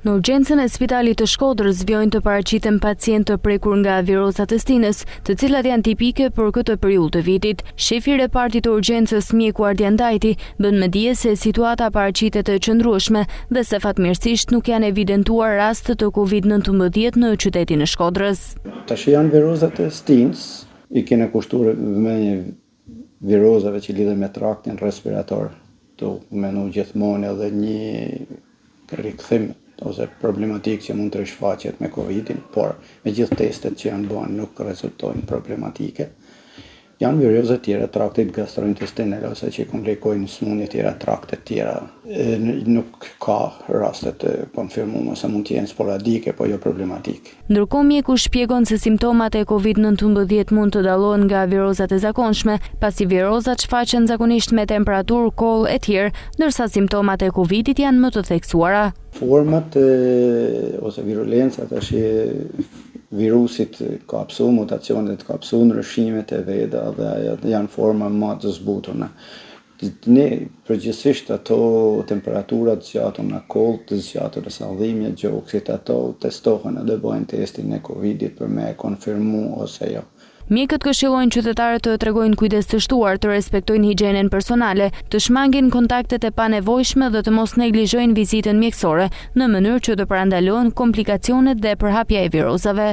Në urgjencën e Spitalit të Shkodrës vjojnë të paraqiten pacientë të prekur nga viroza të stinës, të cilat janë tipike për këtë periudhë të vitit. Shefi i repartit të urgjencës mjeku Ardian Dajti bën me dije se situata paraqitet e qëndrueshme dhe se fatmirësisht nuk janë evidentuar raste të COVID-19 në qytetin e Shkodrës. Tash janë virozat e stinës, i kene kushtuar vëmendje virozave që lidhen me traktin respirator, të menu gjithmonë edhe një rikthim ose problematik që mund të rishfaqet me Covidin, por me gjithë testet që janë bën nuk rezultojnë problematike. Janë viroza tjera, traktit gastrointestinal ose që komplikojnë smundje tjera, traktet tjera. Nuk ka raste të konfirmuar ose mund të jenë sporadike, po jo problematike. Ndërkohë mjeku shpjegon se simptomat e COVID-19 mund të dallohen nga virozat e zakonshme, pasi virozat shfaqen zakonisht me temperaturë, koll e tjerë, ndërsa simptomat e Covidit janë më të theksuara. Format ose virulencat është virusit ka pësu, mutacionet ka pësu, ndryshimet e veda dhe janë forma më të zbutuna. Ne përgjithsisht ato temperaturat zgjatuna, koll të zgjatura, sallëmja, gjoksit, ato testohen edhe bëjnë testin e Covidit për me konfirmu ose jo. Mjekët këshillojnë qytetarët të tregojnë kujdes të shtuar, të respektojnë higjienën personale, të shmangin kontaktet e panevojshme dhe të mos neglizhojnë vizitën mjekësore, në mënyrë që të parandalohen komplikacionet dhe përhapja e virozave.